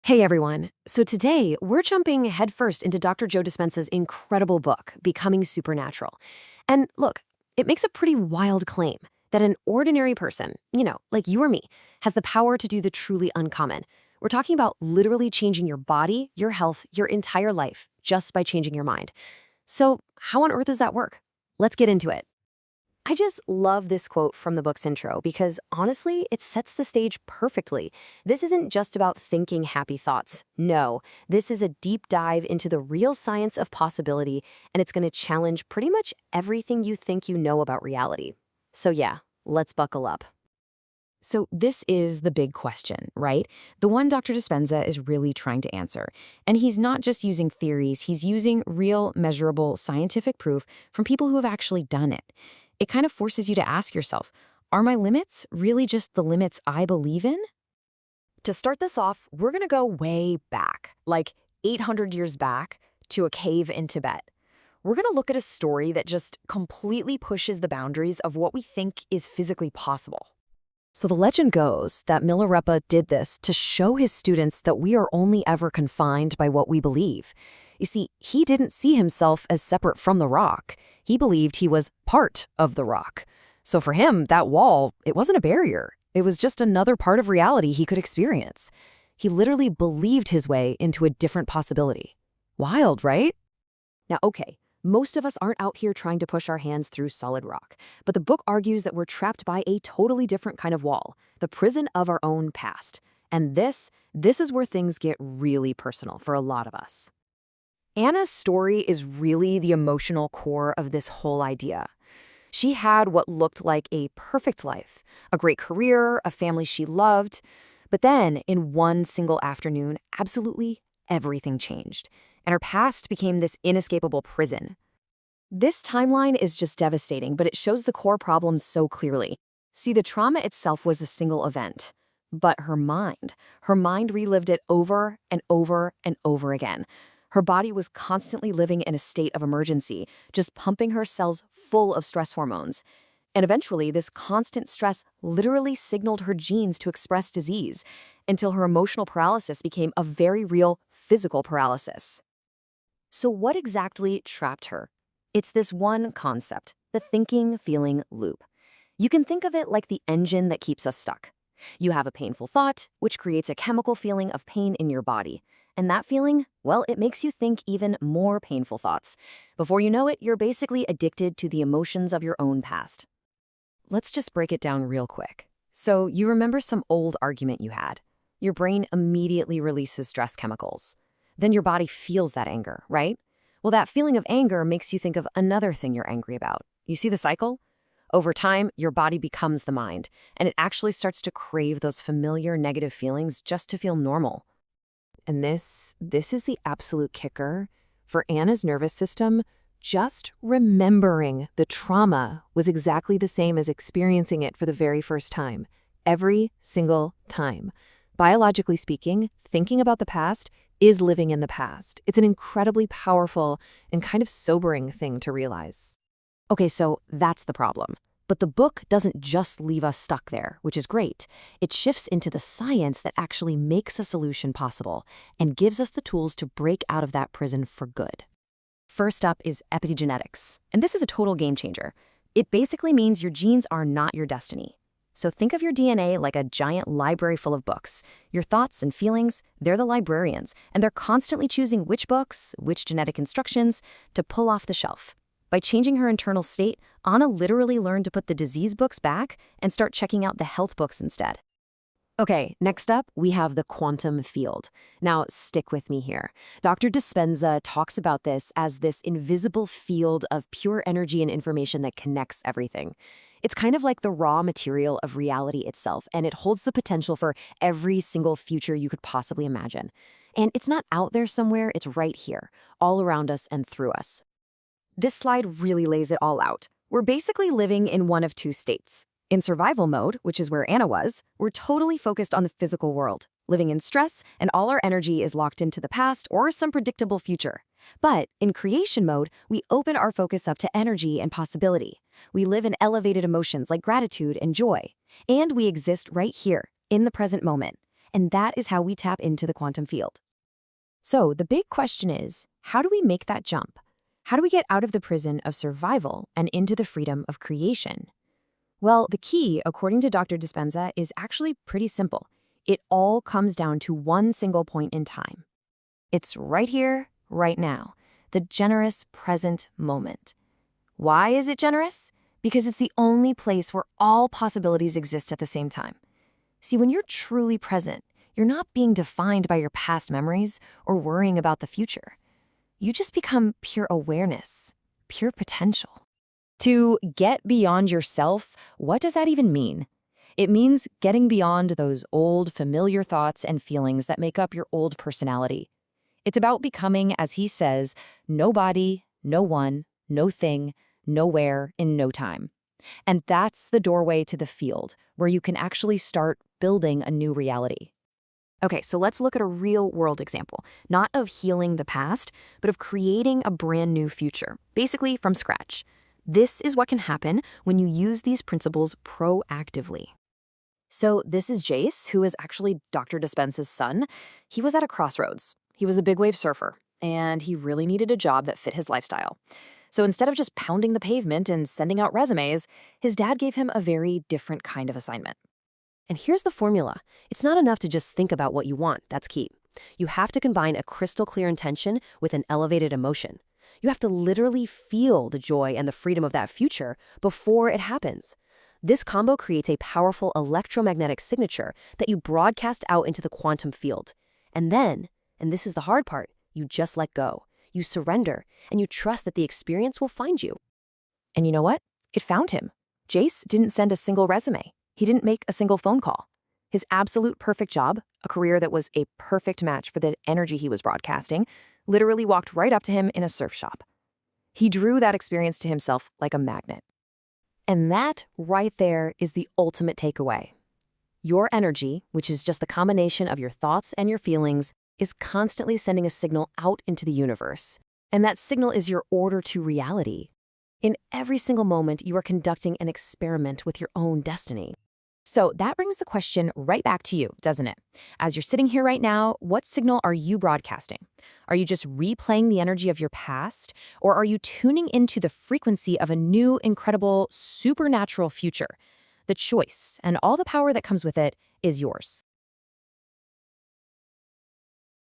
Hey everyone. So today we're jumping headfirst into Dr. Joe Dispenza's incredible book, Becoming Supernatural. And look, it makes a pretty wild claim that an ordinary person, like you or me, has the power to do the truly uncommon. We're talking about literally changing your body, your health, your entire life just by changing your mind. So, how on earth does that work? Let's get into it. I just love this quote from the book's intro because honestly, it sets the stage perfectly. This isn't just about thinking happy thoughts. No, this is a deep dive into the real science of possibility, and it's going to challenge pretty much everything you think you know about reality. So yeah, let's buckle up. So this is the big question, right? The one Dr. Dispenza is really trying to answer. And he's not just using theories, he's using real, measurable, scientific proof from people who have actually done it. It kind of forces you to ask yourself, are my limits really just the limits I believe in? To start this off, we're going to go way back, like 800 years back, to a cave in Tibet. We're going to look at a story that just completely pushes the boundaries of what we think is physically possible. So the legend goes that Milarepa did this to show his students that we are only ever confined by what we believe. You see, he didn't see himself as separate from the rock. He believed he was part of the rock. So for him, that wall, it wasn't a barrier. It was just another part of reality he could experience. He literally believed his way into a different possibility. Wild, right? Now, okay, most of us aren't out here trying to push our hands through solid rock, but the book argues that we're trapped by a totally different kind of wall, the prison of our own past. And this is where things get really personal for a lot of us. Anna's story is really the emotional core of this whole idea. She had what looked like a perfect life, a great career, a family she loved. But then, in one single afternoon, absolutely everything changed, and her past became this inescapable prison. This timeline is just devastating, but it shows the core problems so clearly. See, the trauma itself was a single event, but her mind relived it over and over and over again. Her body was constantly living in a state of emergency, just pumping her cells full of stress hormones. And eventually, this constant stress literally signaled her genes to express disease, until her emotional paralysis became a very real physical paralysis. So what exactly trapped her? It's this one concept, the thinking, feeling loop. You can think of it like the engine that keeps us stuck. You have a painful thought, which creates a chemical feeling of pain in your body. And that feeling, well, it makes you think even more painful thoughts. Before you know it, you're basically addicted to the emotions of your own past. Let's just break it down real quick. So you remember some old argument you had. Your brain immediately releases stress chemicals. Then your body feels that anger, right? Well, that feeling of anger makes you think of another thing you're angry about. You see the cycle? Over time, your body becomes the mind, and it actually starts to crave those familiar negative feelings just to feel normal. And this is the absolute kicker. For Anna's nervous system, just remembering the trauma was exactly the same as experiencing it for the very first time, every single time. Biologically speaking, thinking about the past is living in the past. It's an incredibly powerful and kind of sobering thing to realize. Okay, so that's the problem. But the book doesn't just leave us stuck there, which is great. It shifts into the science that actually makes a solution possible and gives us the tools to break out of that prison for good. First up is epigenetics, and this is a total game changer. It basically means your genes are not your destiny. So think of your DNA like a giant library full of books. Your thoughts and feelings, they're the librarians, and they're constantly choosing which books, which genetic instructions to pull off the shelf. By changing her internal state, Anna literally learned to put the disease books back and start checking out the health books instead. Okay, next up, we have the quantum field. Now, stick with me here. Dr. Dispenza talks about this as this invisible field of pure energy and information that connects everything. It's kind of like the raw material of reality itself, and it holds the potential for every single future you could possibly imagine. And it's not out there somewhere, it's right here, all around us and through us. This slide really lays it all out. We're basically living in one of two states. In survival mode, which is where Anna was, we're totally focused on the physical world, living in stress, and all our energy is locked into the past or some predictable future. But in creation mode, we open our focus up to energy and possibility. We live in elevated emotions like gratitude and joy. And we exist right here, in the present moment. And that is how we tap into the quantum field. So the big question is, how do we make that jump? How do we get out of the prison of survival and into the freedom of creation? Well, the key, according to Dr. Dispenza, is actually pretty simple. It all comes down to one single point in time. It's right here, right now, the generous present moment. Why is it generous? Because it's the only place where all possibilities exist at the same time. See, when you're truly present, you're not being defined by your past memories or worrying about the future. You just become pure awareness, pure potential. To get beyond yourself, what does that even mean? It means getting beyond those old, familiar thoughts and feelings that make up your old personality. It's about becoming, as he says, nobody, no one, no thing, nowhere, in no time. And that's the doorway to the field, where you can actually start building a new reality. Okay, so let's look at a real-world example, not of healing the past, but of creating a brand new future, basically from scratch. This is what can happen when you use these principles proactively. So this is Jace, who is actually Dr. Dispenza's son. He was at a crossroads. He was a big wave surfer, and he really needed a job that fit his lifestyle. So instead of just pounding the pavement and sending out resumes, his dad gave him a very different kind of assignment. And here's the formula. It's not enough to just think about what you want. That's key. You have to combine a crystal clear intention with an elevated emotion. You have to literally feel the joy and the freedom of that future before it happens. This combo creates a powerful electromagnetic signature that you broadcast out into the quantum field. And then, and this is the hard part, you just let go. You surrender, and you trust that the experience will find you. And you know what? It found him. Jace didn't send a single resume. He didn't make a single phone call. His absolute perfect job, a career that was a perfect match for the energy he was broadcasting, literally walked right up to him in a surf shop. He drew that experience to himself like a magnet. And that right there is the ultimate takeaway. Your energy, which is just the combination of your thoughts and your feelings, is constantly sending a signal out into the universe. And that signal is your order to reality. In every single moment, you are conducting an experiment with your own destiny. So that brings the question right back to you, doesn't it? As you're sitting here right now, what signal are you broadcasting? Are you just replaying the energy of your past? Or are you tuning into the frequency of a new, incredible, supernatural future? The choice and all the power that comes with it is yours.